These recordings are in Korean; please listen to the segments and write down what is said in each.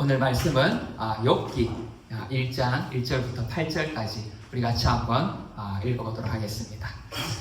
오늘 말씀은 욥기 1장 1절부터 8절까지 우리 같이 한번 읽어보도록 하겠습니다.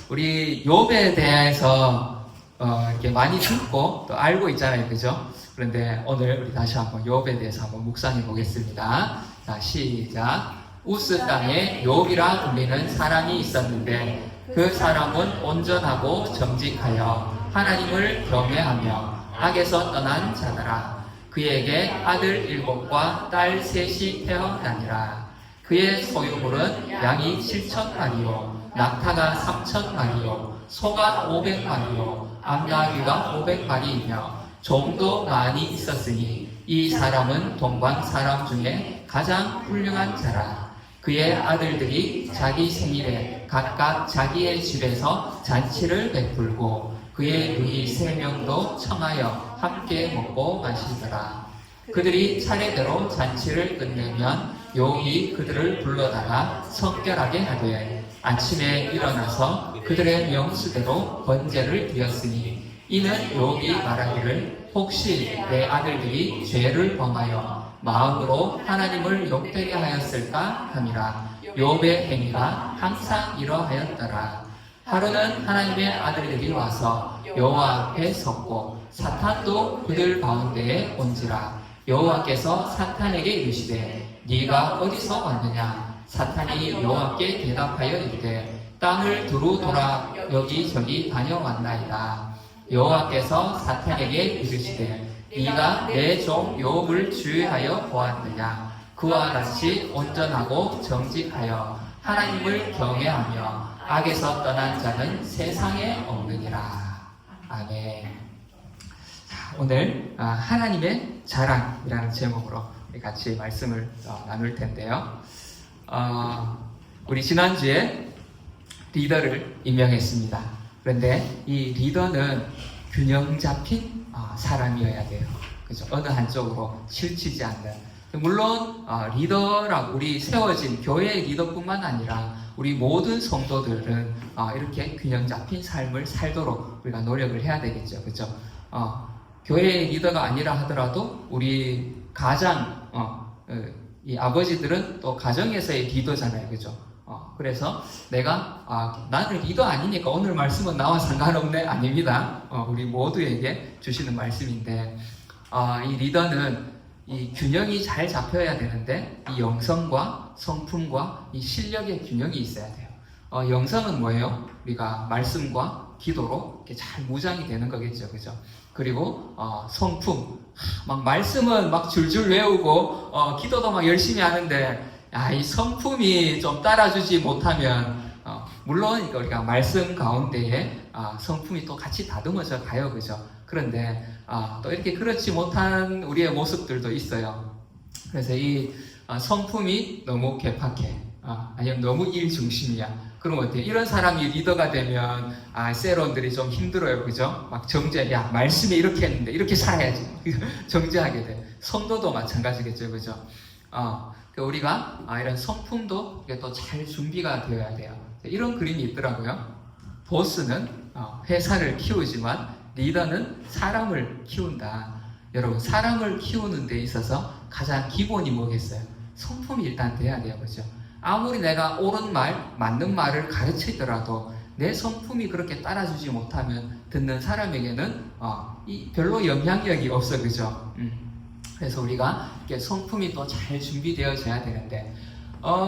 우리 욥에 대해서 이렇게 많이 듣고 또 알고 있잖아요, 그죠? 그런데 오늘 우리 다시 한번 욥에 대해서 한번 묵상해 보겠습니다. 자, 시작. 우스 땅에 욥이라 불리는 사람이 있었는데 그 사람은 온전하고 정직하여 하나님을 경외하며 악에서 떠난 자더라. 그에게 아들 7과 딸 3이 태어나니라. 그의 소유물은 양이 7,000마리요 낙타가 3,000마리요 소가 500마리요 암나귀가 500마리이며 종도 많이 있었으니 이 사람은 동방 사람 중에 가장 훌륭한 자라. 그의 아들들이 자기 생일에 각각 자기의 집에서 잔치를 베풀고 그의 누이 3명도 청하여 함께 먹고 마시더라. 그들이 차례대로 잔치를 끝내면 욥이 그들을 불러다가 성결하게 하되 아침에 일어나서 그들의 명수대로 번제를 드렸으니 이는 욥이 말하기를 혹시 내 아들들이 죄를 범하여 마음으로 하나님을 욕되게 하였을까 함이라. 욥의 행위가 항상 이러하였더라. 하루는 하나님의 아들들이 와서 여호와 앞에 섰고 사탄도 그들 가운데에 온지라. 여호와께서 사탄에게 이르시되 네가 어디서 왔느냐. 사탄이 여호와께 대답하여 이르되 땅을 두루 돌아 여기저기 다녀왔나이다. 여호와께서 사탄에게 이르시되 네가 내 종 욥을 주의하여 보았느냐. 그와 같이 온전하고 정직하여 하나님을 경외하며 악에서 떠난 자는 세상에 없느니라. 아멘. 자, 오늘 하나님의 자랑이라는 제목으로 우리 같이 말씀을 나눌 텐데요. 우리 지난주에 리더를 임명했습니다. 그런데 이 리더는 균형 잡힌 사람이어야 돼요. 그죠? 어느 한쪽으로 치우치지 않는. 물론 리더라고 우리 세워진 교회의 리더뿐만 아니라 우리 모든 성도들은 이렇게 균형 잡힌 삶을 살도록 우리가 노력을 해야 되겠죠. 그죠? 교회의 리더가 아니라 하더라도 우리 가장 이 아버지들은 또 가정에서의 리더잖아요. 그죠? 그래서 내가 나는 리더 아니니까 오늘 말씀은 나와 상관없네. 아닙니다. 우리 모두에게 주시는 말씀인데 이 리더는 이 균형이 잘 잡혀야 되는데 이 영성과 성품과 이 실력의 균형이 있어야 돼요. 영성은 뭐예요? 우리가 말씀과 기도로 이렇게 잘 무장이 되는 거겠죠, 그죠? 그리고 성품, 막 말씀은 막 줄줄 외우고 기도도 막 열심히 하는데 이 성품이 좀 따라주지 못하면 물론 우리가 말씀 가운데에 성품이 또 같이 다듬어져 가요, 그죠? 그런데 또 이렇게 그렇지 못한 우리의 모습들도 있어요. 그래서 이 성품이 너무 개팍해, 아니면 너무 일 중심이야. 그럼 어때요? 이런 사람이 리더가 되면 세론들이 좀 힘들어요, 그죠? 막 정죄야, 말씀에 이렇게 했는데 이렇게 살아야지 정죄하게 돼. 성도도 마찬가지겠죠, 그죠? 우리가 이런 성품도 또 잘 준비가 되어야 돼요. 이런 그림이 있더라고요. 보스는 회사를 키우지만 리더는 사람을 키운다. 여러분, 사람을 키우는 데 있어서 가장 기본이 뭐겠어요? 성품이 일단 돼야 돼요, 그죠? 아무리 내가 옳은 말, 맞는 말을 가르치더라도 내 성품이 그렇게 따라주지 못하면 듣는 사람에게는 별로 영향력이 없어, 그죠? 그래서 우리가 이렇게 성품이 또 잘 준비되어져야 되는데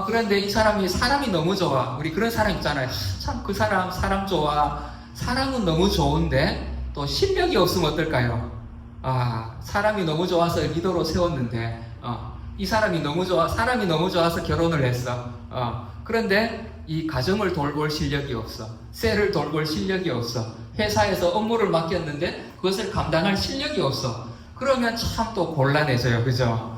그런데 이 사람이 너무 좋아. 우리 그런 사람 있잖아요. 참 그 사람 좋아. 사람은 너무 좋은데 또 실력이 없으면 어떨까요? 사람이 너무 좋아서 리더로 세웠는데 이 사람이 너무 좋아서 결혼을 했어. 그런데 이 가정을 돌볼 실력이 없어. 셀을 돌볼 실력이 없어. 회사에서 업무를 맡겼는데 그것을 감당할 실력이 없어. 그러면 참 또 곤란해져요, 그죠?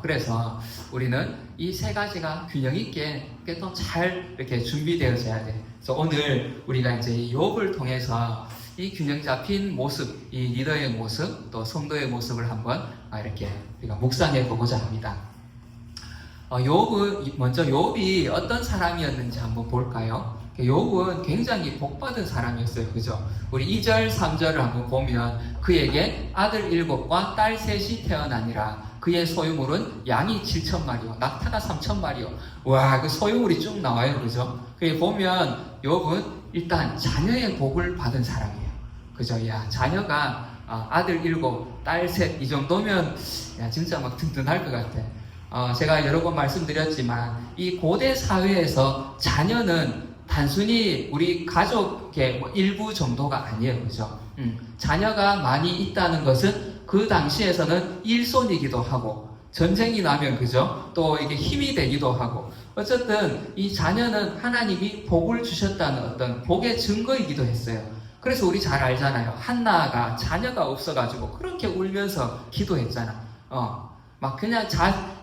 그래서 우리는 이 세 가지가 균형 있게 또 잘 이렇게 준비되어져야 돼. 그래서 오늘 우리가 이제 이 욥을 통해서 이 균형 잡힌 모습, 이 리더의 모습, 또 성도의 모습을 한번 이렇게 우리가 묵상해 보고자 합니다. 먼저 욥이 어떤 사람이었는지 한번 볼까요? 욥은 굉장히 복받은 사람이었어요, 그죠? 우리 2절, 3절을 한번 보면 그에게 아들 7과 딸 3이 태어나니라. 그의 소유물은 양이 7,000마리요, 낙타가 3,000마리요. 와, 그 소유물이 쭉 나와요, 그죠? 그게 보면 욥은 일단 자녀의 복을 받은 사람이에요, 그죠? 야, 자녀가 아들 7, 딸 3, 이 정도면 야, 진짜 막 든든할 것 같아. 제가 여러 번 말씀드렸지만 이 고대 사회에서 자녀는 단순히 우리 가족의 뭐 일부 정도가 아니에요, 그죠? 자녀가 많이 있다는 것은 그 당시에서는 일손이기도 하고, 전쟁이 나면, 그죠? 또 이게 힘이 되기도 하고, 어쨌든 이 자녀는 하나님이 복을 주셨다는 어떤 복의 증거이기도 했어요. 그래서 우리 잘 알잖아요. 한나가 자녀가 없어가지고 그렇게 울면서 기도했잖아. 막 그냥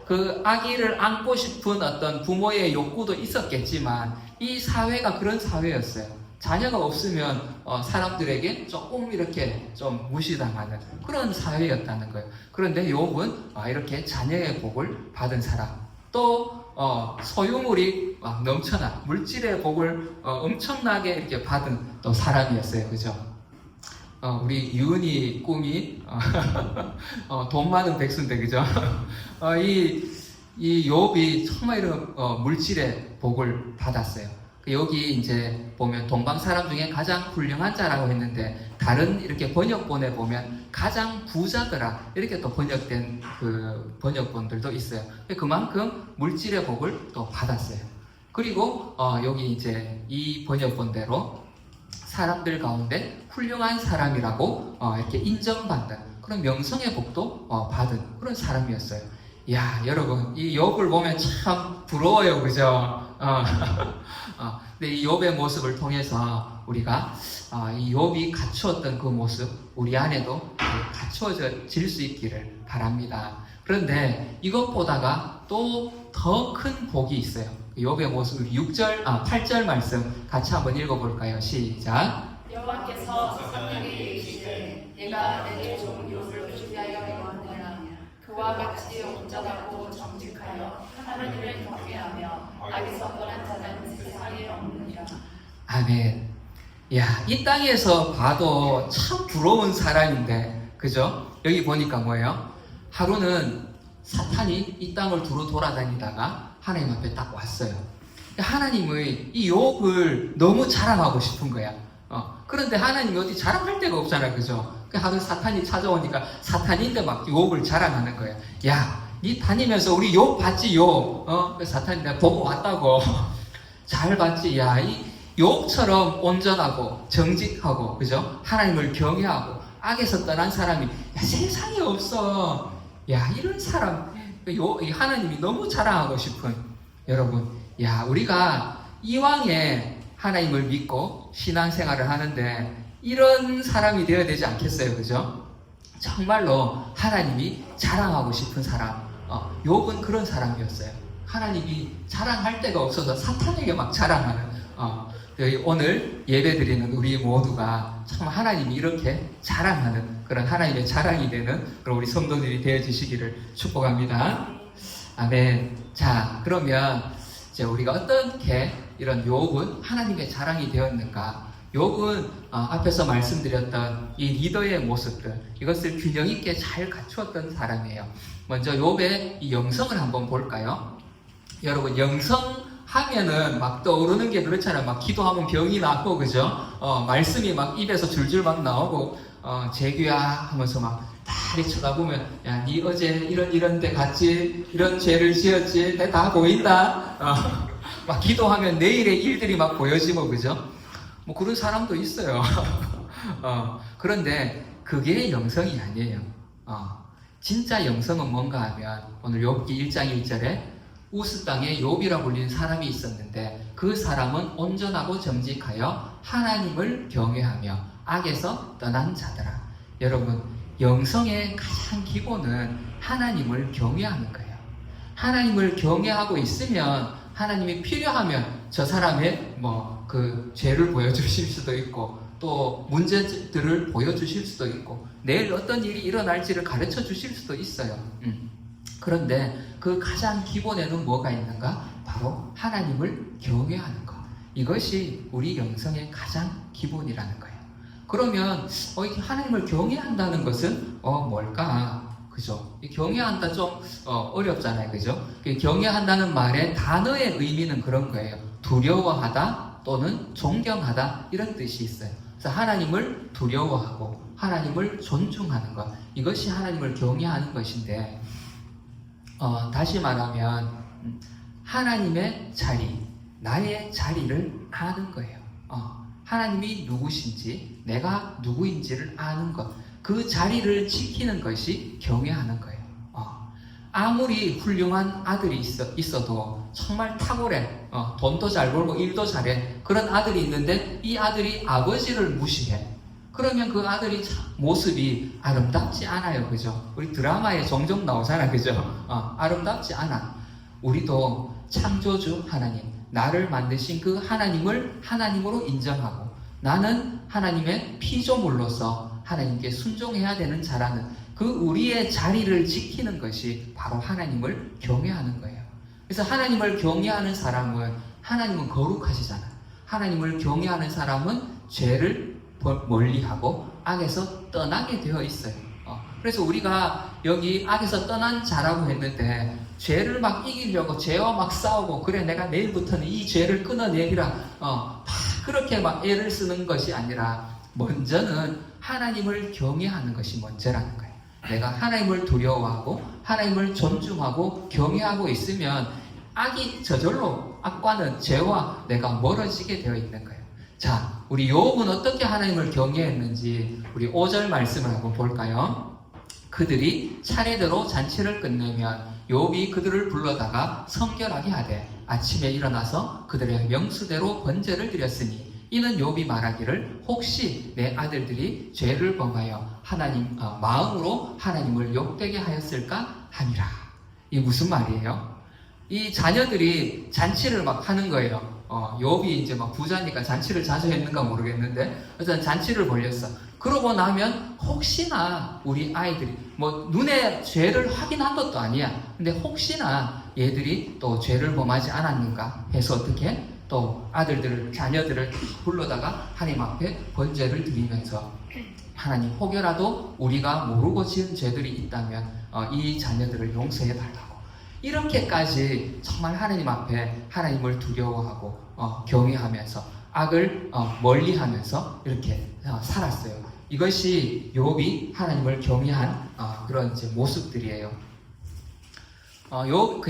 그 아기를 안고 싶은 어떤 부모의 욕구도 있었겠지만 이 사회가 그런 사회였어요. 자녀가 없으면 사람들에게 조금 이렇게 좀 무시당하는 그런 사회였다는 거예요. 그런데 욥은 이렇게 자녀의 복을 받은 사람, 또 소유물이 막 넘쳐나 물질의 복을 엄청나게 이렇게 받은 또 사람이었어요, 그죠? 우리 유은이 꿈이 돈 많은 백수인데, 그죠? 이 욥이 정말 이런 물질의 복을 받았어요. 여기 이제 보면 동방 사람 중에 가장 훌륭한 자라고 했는데, 다른 이렇게 번역본에 보면 가장 부자더라 이렇게 또 번역된 그 번역본들도 있어요. 그만큼 물질의 복을 또 받았어요. 그리고 여기 이제 이 번역본대로 사람들 가운데 훌륭한 사람이라고 이렇게 인정받는 그런 명성의 복도 받은 그런 사람이었어요. 야, 여러분, 이 욥을 보면 참 부러워요, 그죠? 근데 이 욥의 모습을 통해서 우리가 이 욥이 갖추었던 그 모습, 우리 안에도 갖추어질 수 있기를 바랍니다. 그런데 이것보다가 또 더 큰 복이 있어요. 욥의 모습, 8절 말씀 같이 한번 읽어볼까요? 시작. 여호와께서 사람에게 이르시되 내가 내 종 욥을 위하여 영원하노라. 그와 같이 온전하고 정직하여 하나님을 경외하며 악에서 떠난 자는 세상에 없느니라. 아멘. 야, 이 땅에서 봐도 참 부러운 사람인데, 그죠? 여기 보니까 뭐예요? 하루는 사탄이 이 땅을 두루 돌아다니다가 하나님 앞에 딱 왔어요. 하나님의 이 욥을 너무 자랑하고 싶은 거야. 그런데 하나님이 어디 자랑할 데가 없잖아요, 그죠? 하루 사탄이 찾아오니까 사탄인데 막 욥을 자랑하는 거야. 야, 니 다니면서 우리 욥 봤지, 욥? 사탄이 내가 보고 왔다고. 잘 봤지? 야, 이 욥처럼 온전하고 정직하고, 그죠? 하나님을 경외하고 악에서 떠난 사람이 세상에 없어. 야, 이런 사람, 하나님이 너무 자랑하고 싶은, 여러분, 야, 우리가 이왕에 하나님을 믿고 신앙생활을 하는데 이런 사람이 되어야 되지 않겠어요, 그죠? 정말로 하나님이 자랑하고 싶은 사람, 욥은 그런 사람이었어요. 하나님이 자랑할 데가 없어서 사탄에게 막 자랑하는, 오늘 예배드리는 우리 모두가 참 하나님이 이렇게 자랑하는 그런 하나님의 자랑이 되는 그런 우리 성도들이 되어주시기를 축복합니다. 아멘. 자, 그러면 이제 우리가 어떻게 이런 욥은 하나님의 자랑이 되었는가? 욥은 앞에서 말씀드렸던 이 리더의 모습들, 이것을 균형 있게 잘 갖추었던 사람이에요. 먼저 욥의 이 영성을 한번 볼까요? 여러분, 영성 하면은 막 떠오르는 게 그렇잖아요. 막 기도하면 병이 낫고, 그죠? 말씀이 막 입에서 줄줄 막 나오고, 재규야 하면서 막 다리 쳐다보면, 야, 니 어제 이런 데 갔지? 이런 죄를 지었지? 내가 다 보인다? 막 기도하면 내일의 일들이 막 보여지고, 그죠? 뭐 그런 사람도 있어요. 그런데 그게 영성이 아니에요. 진짜 영성은 뭔가 하면, 오늘 욥기 1장 1절에 우스 땅에 욥이라 불리는 사람이 있었는데 그 사람은 온전하고 정직하여 하나님을 경외하며 악에서 떠난 자더라. 여러분, 영성의 가장 기본은 하나님을 경외하는 거예요. 하나님을 경외하고 있으면 하나님이 필요하면 저 사람의 그 죄를 보여주실 수도 있고 또 문제들을 보여주실 수도 있고 내일 어떤 일이 일어날지를 가르쳐 주실 수도 있어요. 그런데 그 가장 기본에는 뭐가 있는가? 바로 하나님을 경외하는 것. 이것이 우리 영성의 가장 기본이라는 거예요. 그러면 하나님을 경외한다는 것은 뭘까? 그죠? 이 경외한다 좀 어렵잖아요, 그죠? 경외한다는 말의 단어의 의미는 그런 거예요. 두려워하다 또는 존경하다 이런 뜻이 있어요. 그래서 하나님을 두려워하고 하나님을 존중하는 것, 이것이 하나님을 경외하는 것인데, 다시 말하면 하나님의 자리, 나의 자리를 아는 거예요. 하나님이 누구신지, 내가 누구인지를 아는 것, 그 자리를 지키는 것이 경외하는 거예요. 아무리 훌륭한 아들이 있어도 정말 탁월해, 돈도 잘 벌고 일도 잘해, 그런 아들이 있는데 이 아들이 아버지를 무시해. 그러면 그 아들이 모습이 아름답지 않아요, 그죠? 우리 드라마에 종종 나오잖아, 그죠? 아름답지 않아. 우리도 창조주 하나님, 나를 만드신 그 하나님을 하나님으로 인정하고, 나는 하나님의 피조물로서 하나님께 순종해야 되는 자라는 그 우리의 자리를 지키는 것이 바로 하나님을 경외하는 거예요. 그래서 하나님을 경외하는 사람은, 하나님은 거룩하시잖아. 하나님을 경외하는 사람은 죄를 멀리하고 악에서 떠나게 되어 있어요. 그래서 우리가 여기 악에서 떠난 자라고 했는데, 죄를 막 이기려고 죄와 막 싸우고, 그래 내가 내일부터는 이 죄를 끊어내리라, 그렇게 막 애를 쓰는 것이 아니라, 먼저는 하나님을 경외하는 것이 먼저라는 거예요. 내가 하나님을 두려워하고 하나님을 존중하고 경외하고 있으면 악이 저절로, 악과는 죄와 내가 멀어지게 되어 있는 거예요. 자, 우리 욥은 어떻게 하나님을 경외했는지 우리 5절 말씀을 한번 볼까요? 그들이 차례대로 잔치를 끝내면 욥이 그들을 불러다가 성결하게 하되 아침에 일어나서 그들의 명수대로 번제를 드렸으니 이는 욥이 말하기를 혹시 내 아들들이 죄를 범하여 하나님 마음으로 하나님을 욕되게 하였을까 함이라. 이게 무슨 말이에요? 이 자녀들이 잔치를 막 하는 거예요. 욥이 이제 막 부자니까 잔치를 자주 했는가 모르겠는데, 일단 잔치를 벌렸어. 그러고 나면 혹시나 우리 아이들이 뭐 눈에 죄를 확인한 것도 아니야. 근데 혹시나 얘들이 또 죄를 범하지 않았는가 해서 어떻게 또 아들들을, 자녀들을 불러다가 하나님 앞에 번제를 드리면서, 하나님 혹여라도 우리가 모르고 지은 죄들이 있다면 이 자녀들을 용서해 달라고, 이렇게까지 정말 하나님 앞에 하나님을 두려워하고 경외하면서 악을 멀리하면서 이렇게 살았어요. 이것이 욥이 하나님을 경외한 그런 이제 모습들이에요.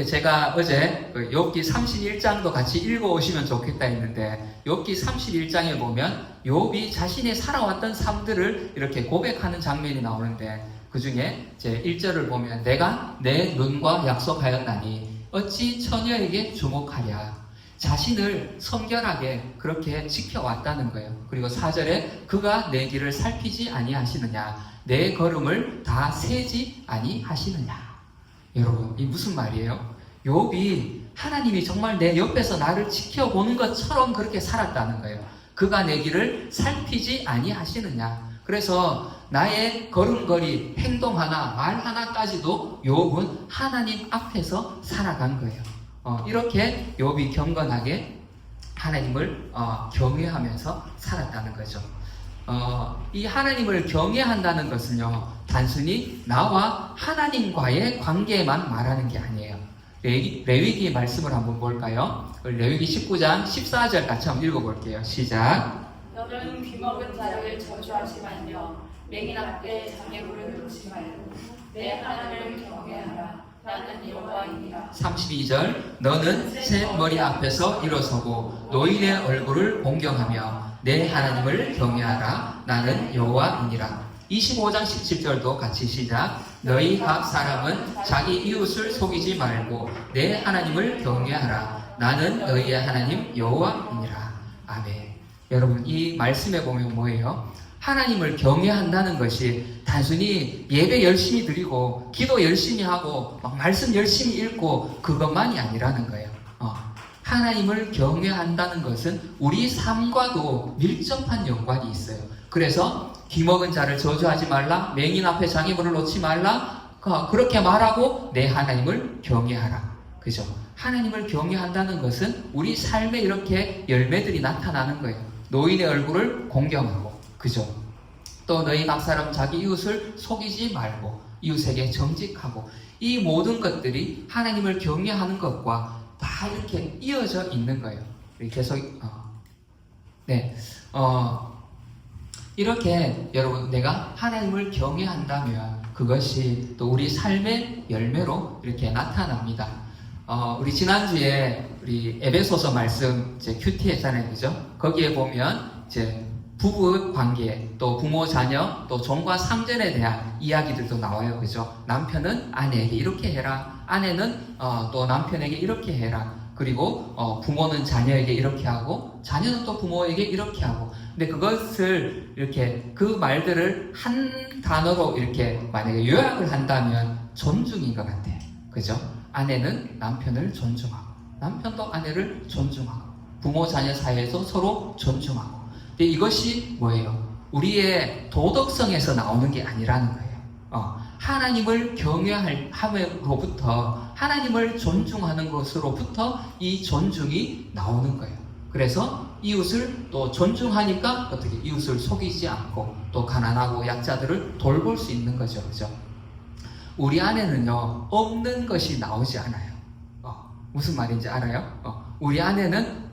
제가 어제 욥기 31장도 같이 읽어오시면 좋겠다 했는데, 욥기 31장에 보면 욥이 자신이 살아왔던 삶들을 이렇게 고백하는 장면이 나오는데, 그 중에 제 1절을 보면 내가 내 눈과 약속하였나니 어찌 처녀에게 주목하랴. 자신을 성결하게 그렇게 지켜왔다는 거예요. 그리고 4절에 그가 내 길을 살피지 아니하시느냐, 내 걸음을 다 세지 아니하시느냐. 여러분, 이 무슨 말이에요? 욥이 하나님이 정말 내 옆에서 나를 지켜보는 것처럼 그렇게 살았다는 거예요. 그가 내 길을 살피지 아니하시느냐. 그래서 나의 걸음걸이, 행동 하나, 말 하나까지도 욥은 하나님 앞에서 살아간 거예요. 이렇게 욥이 경건하게 하나님을 경외하면서 살았다는 거죠. 이 하나님을 경외한다는 것은요, 단순히 나와 하나님과의 관계만 말하는 게 아니에요. 레위기 말씀을 한번 볼까요? 레위기 19장 14절 같이 한번 읽어볼게요. 시작. 너는 귀먹은 자를 저주하지 말며 맹인 앞에 장애물을 놓지 말고 내 하나님을 경외하라. 나는 여호와이니라. 32절. 너는 새 머리 앞에서 일어서고 노인의 얼굴을 공경하며 내 하나님을 경외하라. 나는 여호와이니라. 25장 17절도 같이 시작. 너희 각 사람은 자기 이웃을 속이지 말고 내 하나님을 경외하라. 나는 너희의 하나님 여호와이니라. 아멘. 여러분, 이 말씀에 보면 뭐예요? 하나님을 경외한다는 것이 단순히 예배 열심히 드리고 기도 열심히 하고 막 말씀 열심히 읽고 그것만이 아니라는 거예요. 하나님을 경외한다는 것은 우리 삶과도 밀접한 연관이 있어요. 그래서 귀먹은 자를 저주하지 말라, 맹인 앞에 장애물을 놓지 말라, 그렇게 말하고 내 하나님을 경외하라. 그죠? 하나님을 경외한다는 것은 우리 삶에 이렇게 열매들이 나타나는 거예요. 노인의 얼굴을 공경하고, 그죠? 또 너희 각 사람 자기 이웃을 속이지 말고, 이웃에게 정직하고 이 모든 것들이 하나님을 경외하는 것과 다 이렇게 이어져 있는 거예요. 우리 계속 이렇게 여러분 내가 하나님을 경외한다면 그것이 또 우리 삶의 열매로 이렇게 나타납니다. 우리 지난주에 우리 에베소서 말씀 이제 큐티 했잖아요, 그죠? 거기에 보면 이제 부부 관계, 또 부모 자녀, 또 종과 상전에 대한 이야기들도 나와요, 그죠? 남편은 아내에게 이렇게 해라, 아내는 또 남편에게 이렇게 해라. 그리고 부모는 자녀에게 이렇게 하고 자녀는 또 부모에게 이렇게 하고. 근데 그것을 이렇게 그 말들을 한 단어로 이렇게 만약에 요약을 한다면 존중인 것 같아요, 그죠? 아내는 남편을 존중하고 남편도 아내를 존중하고 부모 자녀 사이에서 서로 존중하고. 근데 이것이 뭐예요? 우리의 도덕성에서 나오는 게 아니라는 거예요. 하나님을 경외함으로부터 하나님을 존중하는 것으로부터 이 존중이 나오는 거예요. 그래서 이웃을 또 존중하니까 어떻게 이웃을 속이지 않고 또 가난하고 약자들을 돌볼 수 있는 거죠, 그죠? 우리 안에는요 없는 것이 나오지 않아요. 무슨 말인지 알아요? 우리 안에는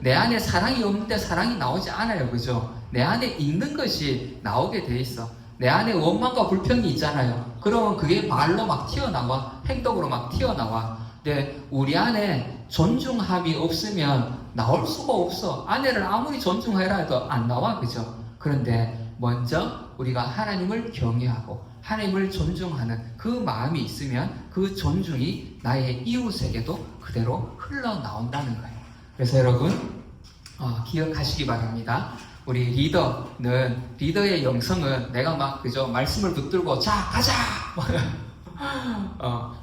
내 안에 사랑이 없는데 사랑이 나오지 않아요, 그죠? 내 안에 있는 것이 나오게 돼 있어. 내 안에 원망과 불평이 있잖아요. 그러면 그게 말로 막 튀어나와, 행동으로 막 튀어나와. 근데 우리 안에 존중함이 없으면 나올 수가 없어. 아내를 아무리 존중해라 해도 안 나와, 그죠? 그런데 먼저 우리가 하나님을 경외하고 하나님을 존중하는 그 마음이 있으면 그 존중이 나의 이웃에게도 그대로 흘러나온다는 거예요. 그래서 여러분 기억하시기 바랍니다. 우리 리더의 영성은 내가 막 그죠 말씀을 붙들고 자 가자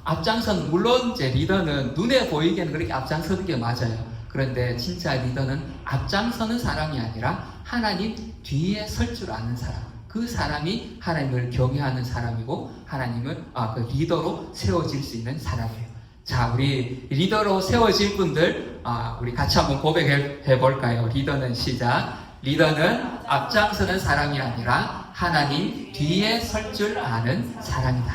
앞장선, 물론 이제 리더는 눈에 보이기에는 그렇게 앞장서는 게 맞아요. 그런데 진짜 리더는 앞장서는 사람이 아니라 하나님 뒤에 설 줄 아는 사람, 그 사람이 하나님을 경외하는 사람이고 하나님을 그 리더로 세워질 수 있는 사람이에요. 자, 우리 리더로 세워질 분들 우리 같이 한번 고백해 볼까요? 리더는 시작. 리더는 앞장서는 사람이 아니라 하나님 뒤에 설 줄 아는 사람이다.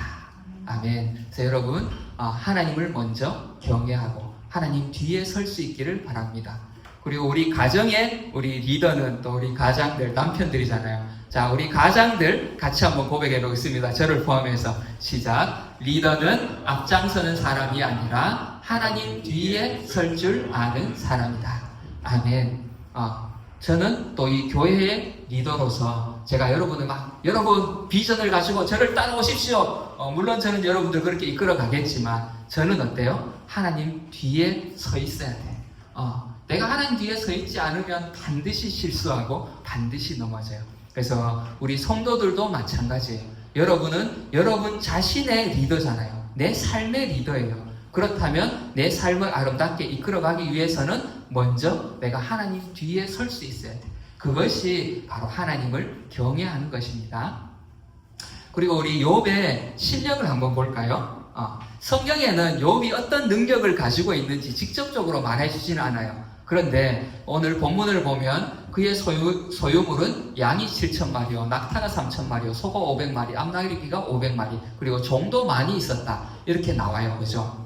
아멘. 그래서 여러분 하나님을 먼저 경외하고 하나님 뒤에 설 수 있기를 바랍니다. 그리고 우리 가정의 우리 리더는 또 우리 가장들, 남편들이잖아요. 자, 우리 가장들 같이 한번 고백해 보겠습니다. 저를 포함해서 시작. 리더는 앞장서는 사람이 아니라 하나님 뒤에 설 줄 아는 사람이다. 아멘. 저는 또 이 교회의 리더로서 제가 여러분 비전을 가지고 저를 따라오십시오. 물론 저는 여러분들 그렇게 이끌어 가겠지만 저는 어때요? 하나님 뒤에 서 있어야 돼. 내가 하나님 뒤에 서 있지 않으면 반드시 실수하고 반드시 넘어져요. 그래서 우리 성도들도 마찬가지예요. 여러분은 여러분 자신의 리더잖아요. 내 삶의 리더예요. 그렇다면 내 삶을 아름답게 이끌어가기 위해서는 먼저 내가 하나님 뒤에 설 수 있어야 돼. 그것이 바로 하나님을 경외하는 것입니다. 그리고 우리 욥의 실력을 한번 볼까요? 성경에는 욥이 어떤 능력을 가지고 있는지 직접적으로 말해주지는 않아요. 그런데 오늘 본문을 보면 그의 소유물은 양이 7,000마리요, 낙타가 3,000마리요, 소가 500마리, 암나귀가 500마리, 그리고 종도 많이 있었다. 이렇게 나와요. 그죠?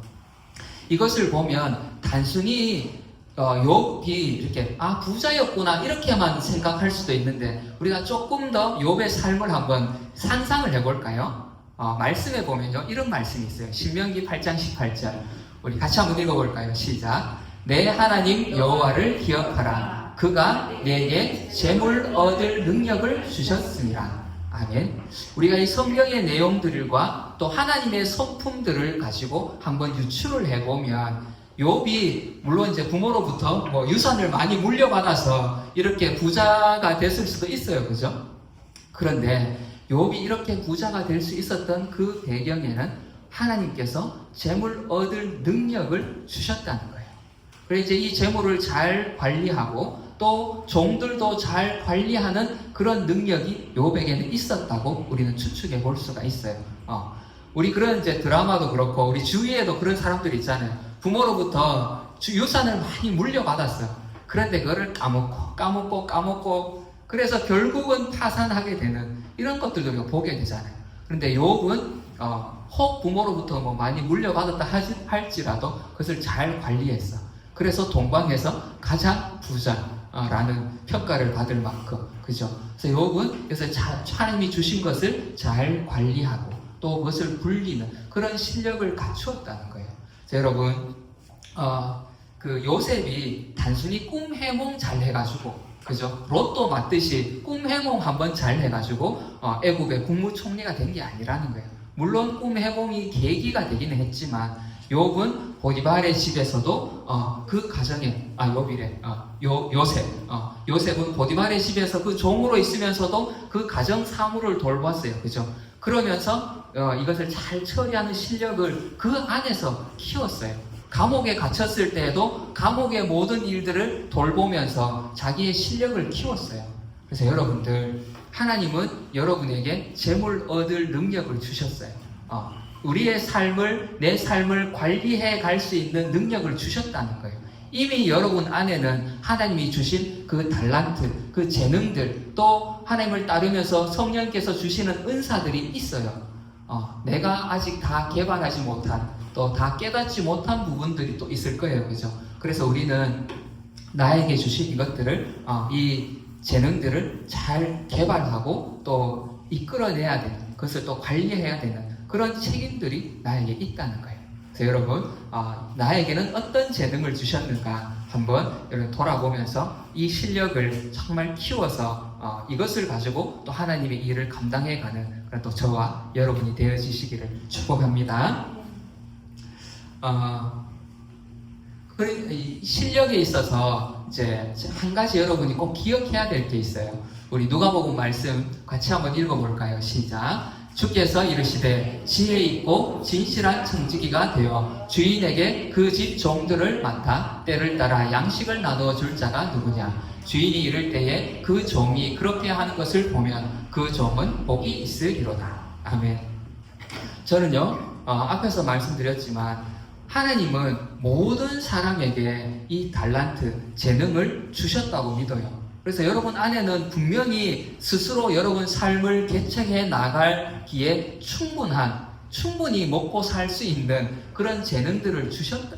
이것을 보면 단순히 욥이 이렇게 부자였구나 이렇게만 생각할 수도 있는데 우리가 조금 더 욥의 삶을 한번 상상을 해볼까요? 말씀에 보면요 이런 말씀이 있어요. 신명기 8장 18절 우리 같이 한번 읽어볼까요? 시작. 내 하나님 여호와를 기억하라. 그가 내게 재물 얻을 능력을 주셨습니다. 아멘. 우리가 이 성경의 내용들과 또 하나님의 성품들을 가지고 한번 유추를 해보면 욥이 물론 이제 부모로부터 유산을 많이 물려받아서 이렇게 부자가 됐을 수도 있어요. 그죠? 그런데 욥이 이렇게 부자가 될 수 있었던 그 배경에는 하나님께서 재물 얻을 능력을 주셨다는 거예요. 그래서 이제 이 재물을 잘 관리하고 또 종들도 잘 관리하는 그런 능력이 욥에게는 있었다고 우리는 추측해 볼 수가 있어요. 우리 그런 이제 드라마도 그렇고 우리 주위에도 그런 사람들이 있잖아요. 부모로부터 유산을 많이 물려받았어요. 그런데 그거를 까먹고 그래서 결국은 파산하게 되는 이런 것들도 우리가 보게 되잖아요. 그런데 욥은 혹 부모로부터 뭐 많이 물려받았다 할지라도 그것을 잘 관리했어. 그래서 동방에서 가장 부자라는 평가를 받을 만큼, 그죠? 그래서 욥은 그래서 하나님이 주신 것을 잘 관리하고 또 그것을 굴리는 그런 실력을 갖추었다는 거예요. 그래서 여러분, 그 요셉이 단순히 꿈 해몽 잘 해가지고, 그죠? 로또 맞듯이 꿈 해몽 한번 잘 해가지고 애굽의 국무총리가 된 게 아니라는 거예요. 물론 꿈 해몽이 계기가 되기는 했지만 욥은 보디발의 집에서도 그 가정에 요셉은 보디발의 집에서 그 종으로 있으면서도 그 가정 사무를 돌봤어요. 그죠? 그러면서 이것을 잘 처리하는 실력을 그 안에서 키웠어요. 감옥에 갇혔을 때에도 감옥의 모든 일들을 돌보면서 자기의 실력을 키웠어요. 그래서 여러분들, 하나님은 여러분에게 재물 얻을 능력을 주셨어요. 우리의 삶을, 내 삶을 관리해 갈 수 있는 능력을 주셨다는 거예요. 이미 여러분 안에는 하나님이 주신 그 달란트, 그 재능들, 또 하나님을 따르면서 성령께서 주시는 은사들이 있어요. 내가 아직 다 개발하지 못한, 또 다 깨닫지 못한 부분들이 또 있을 거예요. 그죠? 그래서 우리는 나에게 주신 이것들을, 이 재능들을 잘 개발하고 또 이끌어내야 되는, 그것을 또 관리해야 되는 그런 책임들이 나에게 있다는 거예요. 그래서 여러분, 나에게는 어떤 재능을 주셨는가 한번 여러분 돌아보면서 이 실력을 정말 키워서 이것을 가지고 또 하나님의 일을 감당해가는 그런 또 저와 여러분이 되어지시기를 축복합니다. 이 실력에 있어서 이제 한 가지 여러분이 꼭 기억해야 될 게 있어요. 우리 누가복음 말씀 같이 한번 읽어볼까요? 시작. 주께서 이르시되 지혜 있고 진실한 청지기가 되어 주인에게 그 집 종들을 맡아 때를 따라 양식을 나누어 줄 자가 누구냐? 주인이 이를 때에 그 종이 그렇게 하는 것을 보면 그 종은 복이 있으리로다. 아멘. 저는요, 앞에서 말씀드렸지만 하나님은 모든 사람에게 이 달란트, 재능을 주셨다고 믿어요. 그래서 여러분 안에는 분명히 스스로 여러분 삶을 개척해 나가기에 충분히 먹고 살 수 있는 그런 재능들을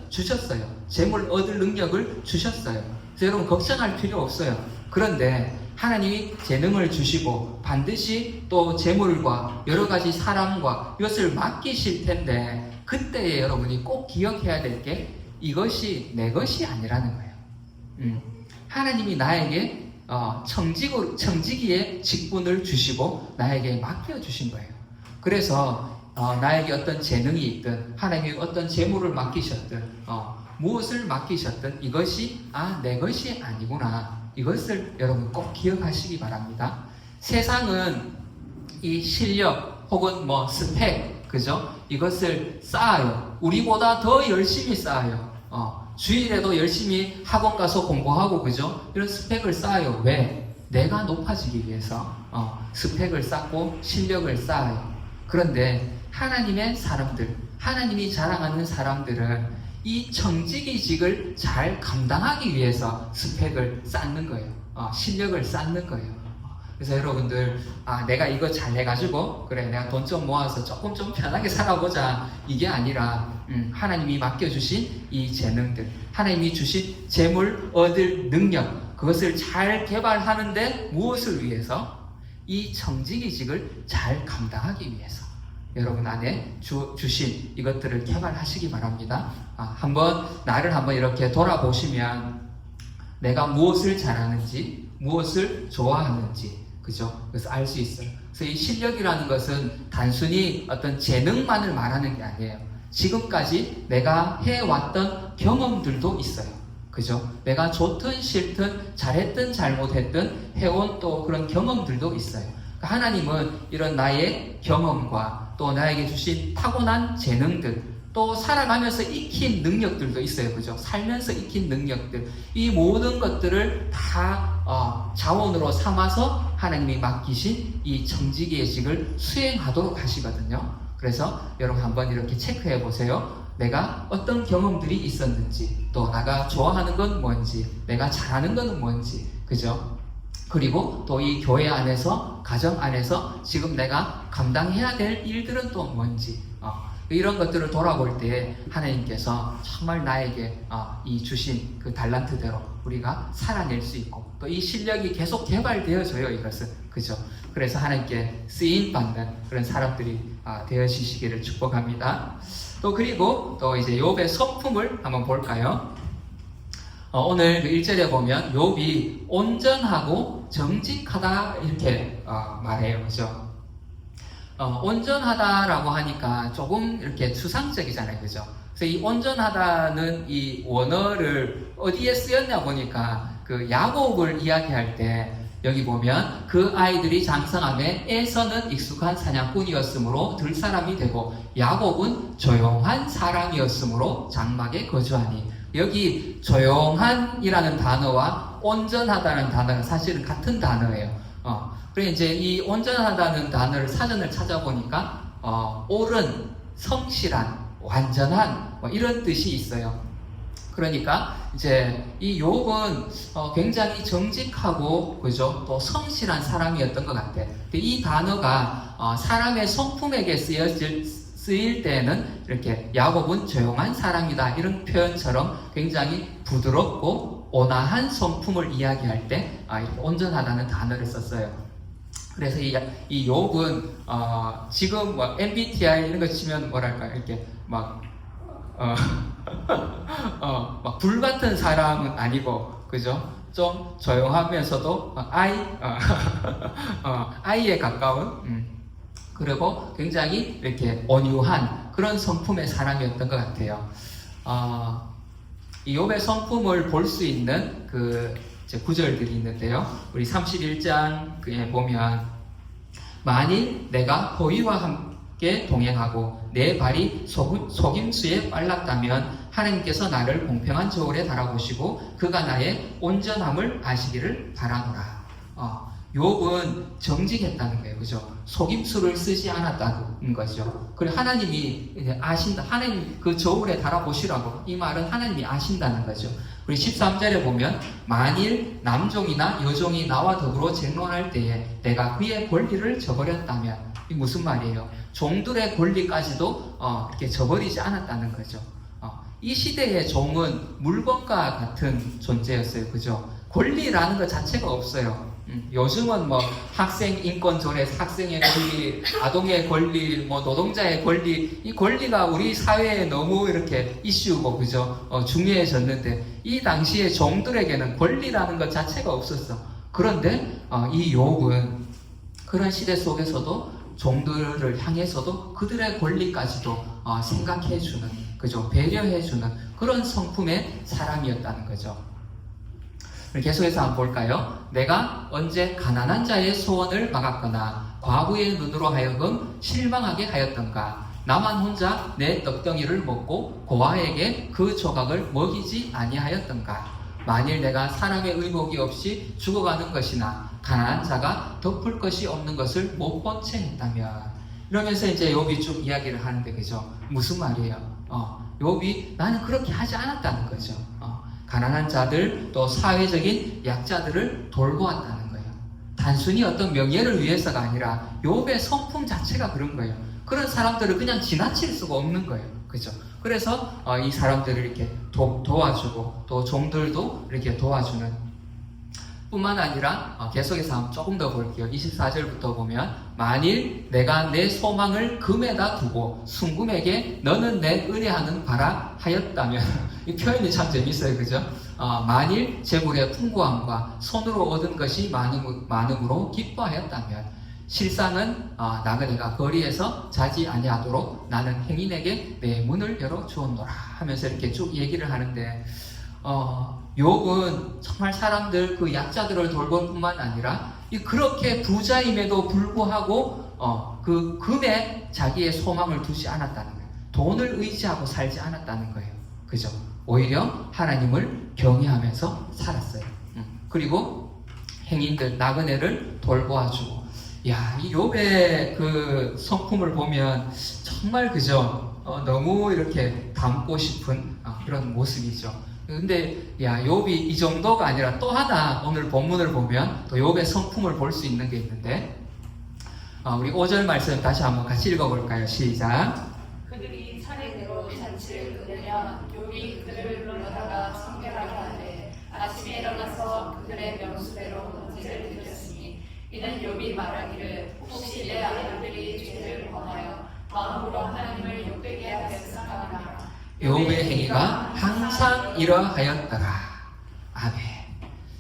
주셨어요. 재물 얻을 능력을 주셨어요. 그래서 여러분 걱정할 필요 없어요. 그런데 하나님이 재능을 주시고 반드시 또 재물과 여러 가지 사람과 이것을 맡기실 텐데 그때에 여러분이 꼭 기억해야 될 게 이것이 내 것이 아니라는 거예요. 하나님이 나에게 청지기의 직분을 주시고 나에게 맡겨주신 거예요. 그래서 나에게 어떤 재능이 있든 하나님이 어떤 재물을 맡기셨든 무엇을 맡기셨든 이것이 내 것이 아니구나. 이것을 여러분 꼭 기억하시기 바랍니다. 세상은 이 실력 혹은 뭐 스펙, 그죠? 이것을 쌓아요. 우리보다 더 열심히 쌓아요. 주일에도 열심히 학원 가서 공부하고, 그죠? 이런 스펙을 쌓아요. 왜? 내가 높아지기 위해서 스펙을 쌓고 실력을 쌓아요. 그런데 하나님의 사람들, 하나님이 자랑하는 사람들은 이 청지기직을 잘 감당하기 위해서 스펙을 쌓는 거예요. 실력을 쌓는 거예요. 그래서 여러분들, 내가 이거 잘 해가지고, 그래, 내가 돈 좀 모아서 조금 좀 편하게 살아보자. 이게 아니라, 하나님이 맡겨주신 이 재능들, 하나님이 주신 재물 얻을 능력, 그것을 잘 개발하는데 무엇을 위해서? 이 청지기직을 잘 감당하기 위해서. 여러분 안에 주신 이것들을 개발하시기 바랍니다. 나를 한번 이렇게 돌아보시면, 내가 무엇을 잘하는지, 무엇을 좋아하는지, 그죠? 그래서 알 수 있어요. 그래서 이 실력이라는 것은 단순히 어떤 재능만을 말하는 게 아니에요. 지금까지 내가 해왔던 경험들도 있어요. 그죠? 내가 좋든 싫든 잘했든 잘못했든 해온 또 그런 경험들도 있어요. 그러니까 하나님은 이런 나의 경험과 또 나에게 주신 타고난 재능들, 또 살아가면서 익힌 능력들도 있어요. 그죠? 살면서 익힌 능력들, 이 모든 것들을 다 자원으로 삼아서 하나님이 맡기신 이 청지기의 직을 수행하도록 하시거든요. 그래서 여러분 한번 이렇게 체크해 보세요. 내가 어떤 경험들이 있었는지, 또 내가 좋아하는 건 뭔지, 내가 잘하는 건 뭔지, 그죠? 그리고 또 이 교회 안에서, 가정 안에서 지금 내가 감당해야 될 일들은 또 뭔지, 이런 것들을 돌아볼 때 하나님께서 정말 나에게 이 주신 그 달란트대로 우리가 살아낼 수 있고, 또 이 실력이 계속 개발되어져요, 이것은. 그죠? 그래서 하나님께 쓰임받는 그런 사람들이 되어지시기를 축복합니다. 또 그리고 또 이제 욥의 성품을 한번 볼까요? 오늘 그 1절에 보면 욥이 온전하고 정직하다 이렇게 말해요. 그죠? 온전하다라고 하니까 조금 이렇게 추상적이잖아요. 그죠? 그래서 이 온전하다는 이 원어를 어디에 쓰였냐 보니까 그 야곱을 이야기할 때 여기 보면 그 아이들이 장성함에 에서는 익숙한 사냥꾼이었으므로 들사람이 되고 야곱은 조용한 사람이었으므로 장막에 거주하니, 여기 조용한이라는 단어와 온전하다는 단어가 사실은 같은 단어예요. 그래 이제 이 온전하다는 단어를 사전을 찾아보니까 옳은, 성실한, 완전한 뭐 이런 뜻이 있어요. 그러니까 이제 이 욥은 굉장히 정직하고 그죠? 또 성실한 사람이었던 것 같아. 이 단어가 사람의 성품에게 쓰일 때는 이렇게 야곱은 조용한 사람이다 이런 표현처럼 굉장히 부드럽고 온화한 성품을 이야기할 때 이렇게 온전하다는 단어를 썼어요. 그래서 이 욥은 지금 뭐 MBTI 이런 거 치면 뭐랄까 이렇게 막 막 불같은 사람은 아니고, 그죠? 좀 조용하면서도 아이에 가까운, 그리고 굉장히 이렇게 온유한 그런 성품의 사람이었던 것 같아요. 이 욥의 성품을 볼 수 있는 그 구절들이 있는데요. 우리 31장에 보면, 만일 내가 호의와 함께 동행하고 내 발이 속임수에 빨랐다면 하나님께서 나를 공평한 저울에 달아보시고 그가 나의 온전함을 아시기를 바라노라. 욥은 정직했다는 거예요. 그죠? 속임수를 쓰지 않았다는 거죠. 그리고 하나님이 아신다. 하나님 그 저울에 달아보시라고. 이 말은 하나님이 아신다는 거죠. 우리 13절에 보면, 만일 남종이나 여종이 나와 더불어 쟁론할 때에 내가 그의 권리를 저버렸다면, 이 무슨 말이에요? 종들의 권리까지도 이렇게 저버리지 않았다는 거죠. 이 시대의 종은 물건과 같은 존재였어요. 그죠? 권리라는 것 자체가 없어요. 요즘은 뭐 학생 인권 조례, 학생의 권리, 아동의 권리, 뭐 노동자의 권리, 이 권리가 우리 사회에 너무 이렇게 이슈고, 그죠? 중요해졌는데, 이 당시에 종들에게는 권리라는 것 자체가 없었어. 그런데 이 욥은 그런 시대 속에서도 종들을 향해서도 그들의 권리까지도 생각해주는, 그죠? 배려해주는 그런 성품의 사람이었다는 거죠. 계속해서 한번 볼까요? 내가 언제 가난한 자의 소원을 막았거나 과부의 눈으로 하여금 실망하게 하였던가? 나만 혼자 내 떡덩이를 먹고 고아에게 그 조각을 먹이지 아니하였던가? 만일 내가 사람의 의복이 없이 죽어가는 것이나 가난한 자가 덮을 것이 없는 것을 못 본 채 했다면, 이러면서 이제 욥이 쭉 이야기를 하는데, 그죠? 무슨 말이에요? 욥이 나는 그렇게 하지 않았다는 거죠. 가난한 자들, 또 사회적인 약자들을 돌보았다는 거예요. 단순히 어떤 명예를 위해서가 아니라 욥의 성품 자체가 그런 거예요. 그런 사람들을 그냥 지나칠 수가 없는 거예요. 그죠? 그래서 이 사람들을 이렇게 도와주고, 또 종들도 이렇게 도와주는, 뿐만 아니라 계속해서 한번 조금 더 볼게요. 24절부터 보면, 만일 내가 내 소망을 금에다 두고 순금에게 너는 내 의뢰하는 바라 하였다면 이 표현이 참 재밌어요. 그죠? 만일 재물의 풍부함과 손으로 얻은 것이 많음으로 기뻐하였다면, 실상은 나그네가 거리에서 자지 아니하도록 나는 행인에게 내 문을 열어 주었노라 하면서 이렇게 쭉 얘기를 하는데, 욥은 정말 사람들, 그 약자들을 돌볼 뿐만 아니라 그렇게 부자임에도 불구하고 그 금에 자기의 소망을 두지 않았다는 거예요. 돈을 의지하고 살지 않았다는 거예요. 그죠? 오히려 하나님을 경외하면서 살았어요. 그리고 행인들, 나그네를 돌보아주고, 이 욥의 그 성품을 보면 정말 그죠? 너무 이렇게 닮고 싶은 그런 모습이죠. 근데 야 욥이 이 정도가 아니라 또 하나 오늘 본문을 보면 또 욥의 성품을 볼 수 있는 게 있는데 우리 5절 말씀 다시 한번 같이 읽어볼까요? 시작. 그들이 차례대로 잔치를 끊으면 욥이 그들을 불러다가 성결하게 하되 아침에 일어나서 그들의 명수대로 문제를 드렸으니 이는 욥이 말하기를 혹시 내 아들들이 죄를 범하여 마음으로 하나님을 욕되게 하였을까. 욥의 행위가 항상 이러하였더라. 아멘.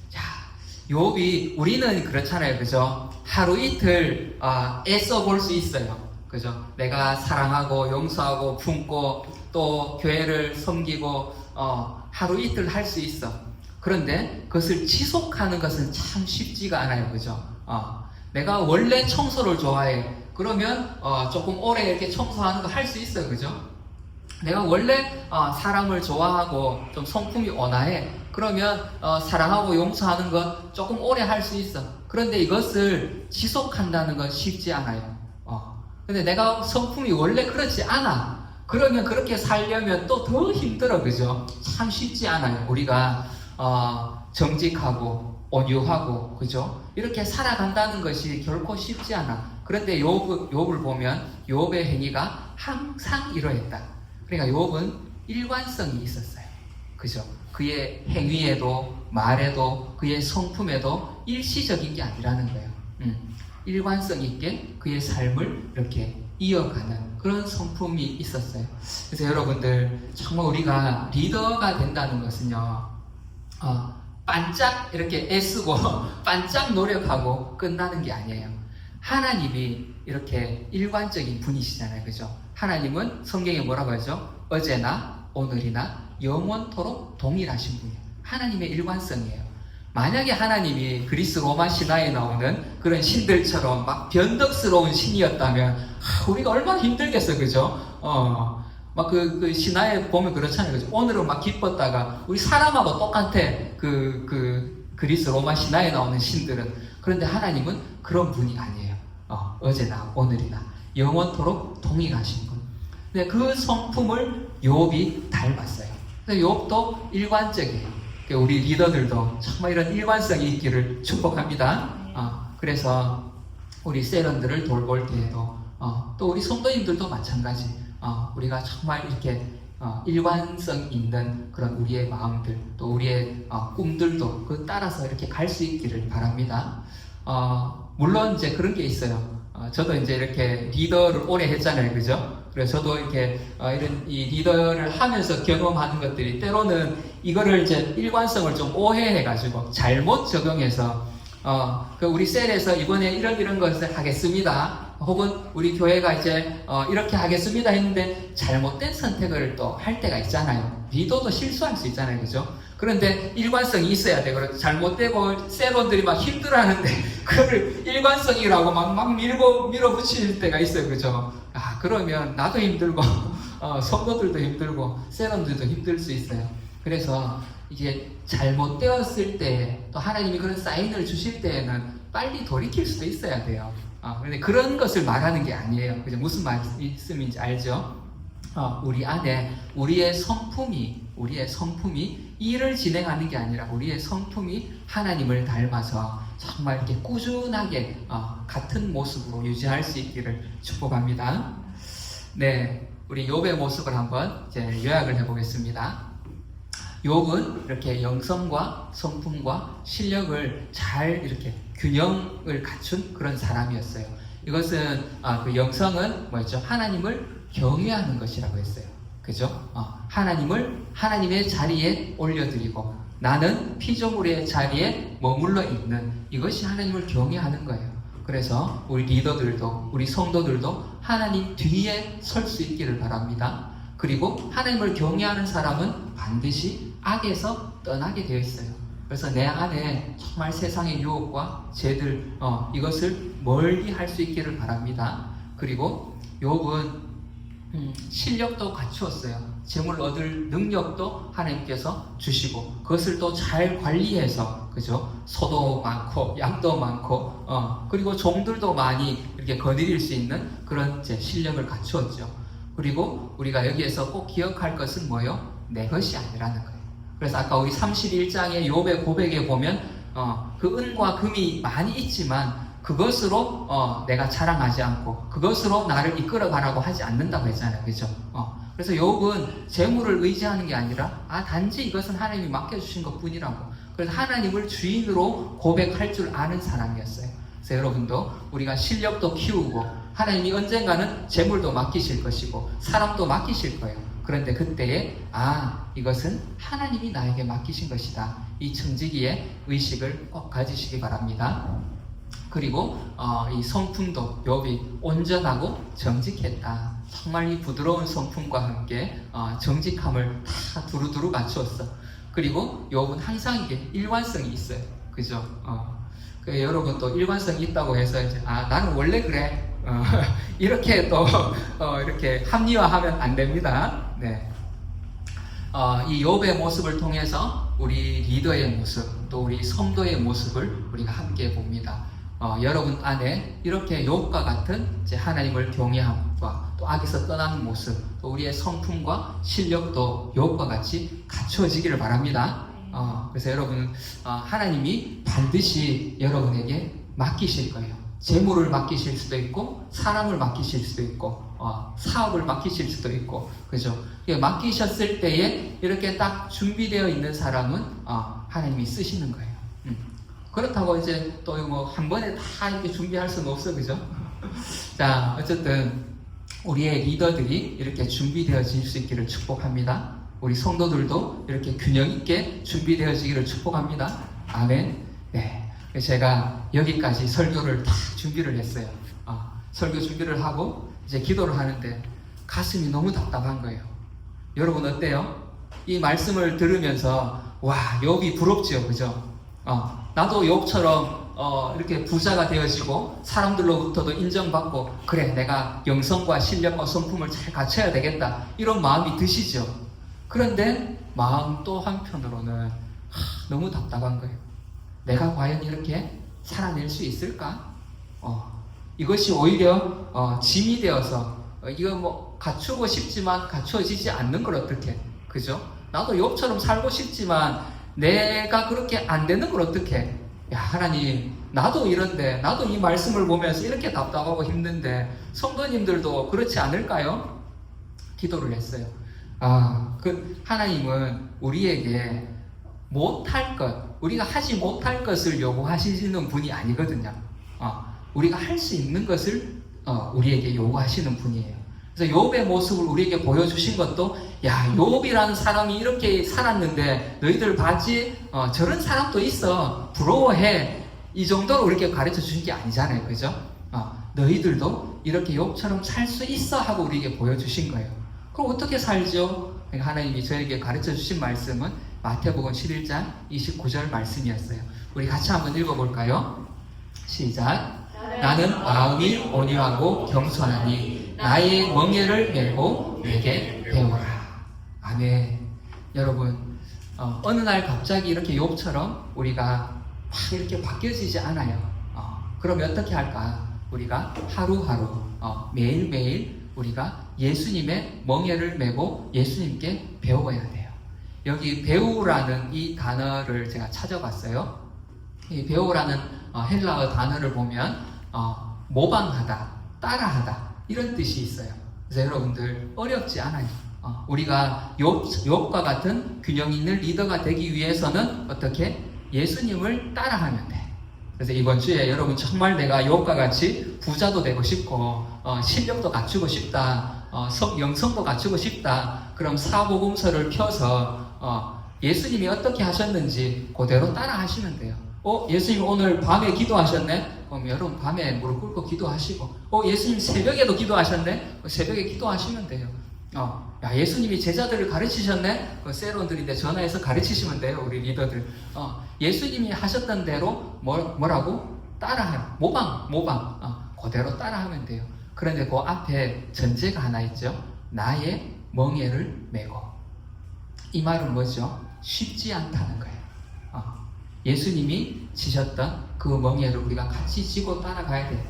자, 욥이 우리는 그렇잖아요, 그죠? 하루 이틀 애써 볼 수 있어요, 그죠? 내가 사랑하고 용서하고 품고 또 교회를 섬기고 하루 이틀 할 수 있어. 그런데 그것을 지속하는 것은 참 쉽지가 않아요, 그죠? 내가 원래 청소를 좋아해. 그러면 조금 오래 이렇게 청소하는 거 할 수 있어요, 그죠? 내가 원래 사람을 좋아하고 좀 성품이 온화해. 그러면 사랑하고 용서하는 것 조금 오래 할 수 있어. 그런데 이것을 지속한다는 건 쉽지 않아요. 근데 내가 성품이 원래 그렇지 않아. 그러면 그렇게 살려면 또 더 힘들어, 그죠? 참 쉽지 않아요. 우리가 정직하고 온유하고, 그죠? 이렇게 살아간다는 것이 결코 쉽지 않아. 그런데 욥을 보면 욥의 행위가 항상 이러했다. 그러니까 욥은 일관성이 있었어요. 그죠? 그의 행위에도 말에도 그의 성품에도 일시적인 게 아니라는 거예요. 일관성 있게 그의 삶을 이렇게 이어가는 그런 성품이 있었어요. 그래서 여러분들 정말 우리가 리더가 된다는 것은요, 반짝 이렇게 애쓰고 반짝 노력하고 끝나는 게 아니에요. 하나님이 이렇게 일관적인 분이시잖아요, 그죠? 하나님은 성경에 뭐라고 하죠? 어제나 오늘이나 영원토록 동일하신 분이에요. 하나님의 일관성이에요. 만약에 하나님이 그리스 로마 신화에 나오는 그런 신들처럼 막 변덕스러운 신이었다면 우리가 얼마나 힘들겠어요, 그죠? 막 그 신화에 보면 그렇잖아요, 그죠? 오늘은 막 기뻤다가 우리 사람하고 똑같아. 그리스 로마 신화에 나오는 신들은. 그런데 하나님은 그런 분이 아니에요. 어제나 오늘이나 영원토록 동일하신 분. 근데 그 성품을 욥이 닮았어요. 욥도 일관적이에요. 우리 리더들도 정말 이런 일관성이 있기를 축복합니다. 그래서 우리 세런들을 돌볼 때에도 또 우리 성도님들도 마찬가지. 우리가 정말 이렇게 일관성 있는 그런 우리의 마음들, 또 우리의 꿈들도 그 따라서 이렇게 갈 수 있기를 바랍니다. 물론 이제 그런 게 있어요. 저도 이제 이렇게 리더를 오래 했잖아요, 그죠? 그래서 저도 이렇게 이런 이 리더를 하면서 경험하는 것들이 때로는 이거를 이제 일관성을 좀 오해해가지고 잘못 적용해서 우리 셀에서 이번에 이런 것을 하겠습니다. 혹은 우리 교회가 이제 이렇게 하겠습니다 했는데 잘못된 선택을 또 할 때가 있잖아요. 리더도 실수할 수 있잖아요, 그죠? 그런데 일관성이 있어야 돼. 그래서 잘못되고 셀원들이 막 힘들어하는데 그걸 일관성이라고 막 밀어붙일 때가 있어요, 그죠? 그러면 나도 힘들고 성도들도 힘들고 셀원들도 힘들 수 있어요. 그래서 이게 잘못되었을 때 또 하나님이 그런 사인을 주실 때에는 빨리 돌이킬 수도 있어야 돼요. 그런데 그런 것을 말하는 게 아니에요. 그죠? 무슨 말씀인지 알죠? 우리 안에 우리의 성품이 일을 진행하는 게 아니라 우리의 성품이 하나님을 닮아서 정말 이렇게 꾸준하게 같은 모습으로 유지할 수 있기를 축복합니다. 네, 우리 욥의 모습을 한번 이제 요약을 해보겠습니다. 욥은 이렇게 영성과 성품과 실력을 잘 이렇게 균형을 갖춘 그런 사람이었어요. 이것은 그 영성은 뭐였죠? 하나님을 경외하는 것이라고 했어요. 그죠? 하나님의 자리에 올려드리고 나는 피조물의 자리에 머물러 있는 이것이 하나님을 경외하는 거예요. 그래서 우리 리더들도 우리 성도들도 하나님 뒤에 설 수 있기를 바랍니다. 그리고 하나님을 경외하는 사람은 반드시 악에서 떠나게 되어 있어요. 그래서 내 안에 정말 세상의 유혹과 죄들 이것을 멀리 할 수 있기를 바랍니다. 그리고 욥은 실력도 갖추었어요. 재물 얻을 능력도 하나님께서 주시고 그것을 또 잘 관리해서, 그죠? 소도 많고 양도 많고 그리고 종들도 많이 이렇게 거느릴 수 있는 그런 실력을 갖추었죠. 그리고 우리가 여기에서 꼭 기억할 것은 뭐요? 내 것이 아니라는 거예요. 그래서 아까 우리 31장의 욥의 고백에 보면 그 은과 금이 많이 있지만 그것으로 내가 자랑하지 않고 그것으로 나를 이끌어가라고 하지 않는다고 했잖아요. 그죠? 그래서 욥은 재물을 의지하는 게 아니라 단지 이것은 하나님이 맡겨주신 것 뿐이라고. 그래서 하나님을 주인으로 고백할 줄 아는 사람이었어요. 그래서 여러분도 우리가 실력도 키우고 하나님이 언젠가는 재물도 맡기실 것이고 사람도 맡기실 거예요. 그런데 그때에 이것은 하나님이 나에게 맡기신 것이다. 이 청지기의 의식을 꼭 가지시기 바랍니다. 그리고 이 성품도 욥이 온전하고 정직했다. 정말 이 부드러운 성품과 함께 정직함을 다 두루두루 갖추었어. 그리고 욥은 항상 이게 일관성이 있어요. 그죠? 여러분 또 일관성이 있다고 해서 이제 나는 원래 그래. 이렇게 또 이렇게 합리화하면 안 됩니다. 네. 이 욥의 모습을 통해서 우리 리더의 모습, 또 우리 성도의 모습을 우리가 함께 봅니다. 여러분 안에 이렇게 욥과 같은 이제 하나님을 경외함과 또 악에서 떠나는 모습, 또 우리의 성품과 실력도 욥과 같이 갖추어지기를 바랍니다. 그래서 여러분 하나님이 반드시 여러분에게 맡기실 거예요. 재물을 맡기실 수도 있고 사람을 맡기실 수도 있고 사업을 맡기실 수도 있고, 그죠? 맡기셨을 때에 이렇게 딱 준비되어 있는 사람은 하나님이 쓰시는 거예요. 그렇다고 이제 또 뭐 한 번에 다 이렇게 준비할 수는 없어, 그죠? 자, 어쨌든 우리의 리더들이 이렇게 준비되어질 수 있기를 축복합니다. 우리 성도들도 이렇게 균형 있게 준비되어지기를 축복합니다. 아멘. 네. 제가 여기까지 설교를 다 준비를 했어요. 설교 준비를 하고 이제 기도를 하는데 가슴이 너무 답답한 거예요. 여러분 어때요? 이 말씀을 들으면서 욥이 부럽지요, 그죠? 나도 욥처럼 이렇게 부자가 되어지고 사람들로부터도 인정받고 그래 내가 영성과 실력과 성품을 잘 갖춰야 되겠다 이런 마음이 드시죠. 그런데 마음 또 한편으로는 너무 답답한 거예요. 내가 과연 이렇게 살아낼 수 있을까? 이것이 오히려 짐이 되어서 이거 뭐 갖추고 싶지만 갖추어지지 않는 걸 어떡해? 그죠? 나도 욥처럼 살고 싶지만 내가 그렇게 안 되는 걸 어떡해? 야, 하나님, 나도 이런데, 나도 이 말씀을 보면서 이렇게 답답하고 힘든데 성도님들도 그렇지 않을까요? 기도를 했어요. 하나님은 우리에게 못할 것, 우리가 하지 못할 것을 요구하시는 분이 아니거든요. 우리가 할 수 있는 것을 우리에게 요구하시는 분이에요. 그래서 욥의 모습을 우리에게 보여주신 것도 욥이라는 사람이 이렇게 살았는데 너희들 봤지? 저런 사람도 있어. 부러워해. 이 정도로 우리에게 가르쳐 주신 게 아니잖아요. 그죠? 너희들도 이렇게 욥처럼 살 수 있어 하고 우리에게 보여주신 거예요. 그럼 어떻게 살죠? 하나님이 저에게 가르쳐 주신 말씀은 마태복음 11장 29절 말씀이었어요. 우리 같이 한번 읽어볼까요? 시작. 나는 마음이 온유하고 겸손하니 나의 멍에를 메고 내게 배우라. 아멘. 여러분, 어느 날 갑자기 이렇게 욥처럼 우리가 막 이렇게 바뀌어지지 않아요. 그러면 어떻게 할까? 우리가 하루하루 매일매일 우리가 예수님의 멍에를 메고 예수님께 배워야 돼요. 여기 배우라는 이 단어를 제가 찾아봤어요. 이 배우라는 헬라어 단어를 보면 모방하다, 따라하다 이런 뜻이 있어요. 그래서 여러분들 어렵지 않아요. 우리가 욥과 같은 균형 있는 리더가 되기 위해서는 어떻게? 예수님을 따라하면 돼. 그래서 이번 주에 여러분 정말 내가 욥과 같이 부자도 되고 싶고 실력도 갖추고 싶다, 영성도 갖추고 싶다. 그럼 사복음서를 펴서 예수님이 어떻게 하셨는지 그대로 따라 하시면 돼요. 예수님 오늘 밤에 기도하셨네? 그럼 여러분 밤에 무릎 꿇고 기도하시고, 예수님 새벽에도 기도하셨네? 새벽에 기도하시면 돼요. 예수님이 제자들을 가르치셨네? 세론들인데 전화해서 가르치시면 돼요, 우리 리더들. 예수님이 하셨던 대로 뭐라고? 따라해요. 모방. 그대로 따라하면 돼요. 그런데 그 앞에 전제가 하나 있죠. 나의 멍에를 메고. 이 말은 뭐죠? 쉽지 않다는 거예요. 예수님이 지셨던 그 멍에를 우리가 같이 지고 따라가야 돼요.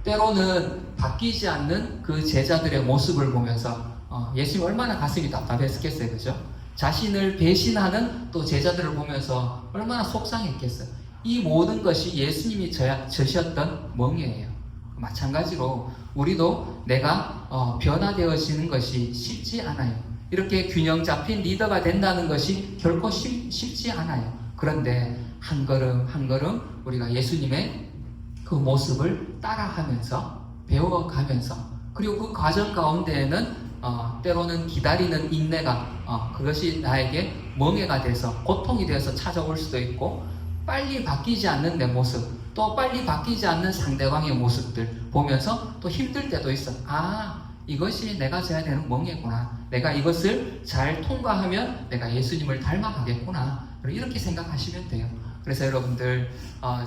때로는 바뀌지 않는 그 제자들의 모습을 보면서 예수님 얼마나 가슴이 답답했겠어요, 그죠? 자신을 배신하는 또 제자들을 보면서 얼마나 속상했겠어요. 이 모든 것이 예수님이 저셨던 멍에예요. 마찬가지로 우리도 내가 변화되어지는 것이 쉽지 않아요. 이렇게 균형 잡힌 리더가 된다는 것이 결코 쉽지 않아요. 그런데 한 걸음 한 걸음 우리가 예수님의 그 모습을 따라하면서 배워가면서, 그리고 그 과정 가운데에는 때로는 기다리는 인내가 그것이 나에게 멍해가 돼서 고통이 되어서 찾아올 수도 있고, 빨리 바뀌지 않는 내 모습, 또 빨리 바뀌지 않는 상대방의 모습들 보면서 또 힘들 때도 있어. 이것이 내가 져야 되는 멍해구나. 내가 이것을 잘 통과하면 내가 예수님을 닮아가겠구나. 이렇게 생각하시면 돼요. 그래서 여러분들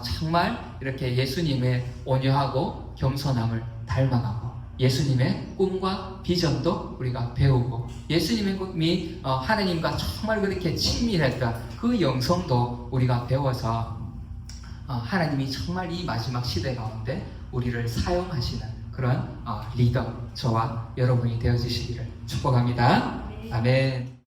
정말 이렇게 예수님의 온유하고 겸손함을 닮아가고, 예수님의 꿈과 비전도 우리가 배우고, 예수님의 꿈이 하나님과 정말 그렇게 친밀했던 그 영성도 우리가 배워서 하나님이 정말 이 마지막 시대 가운데 우리를 사용하시는 그런 리더, 저와 여러분이 되어주시기를 축복합니다. 아멘.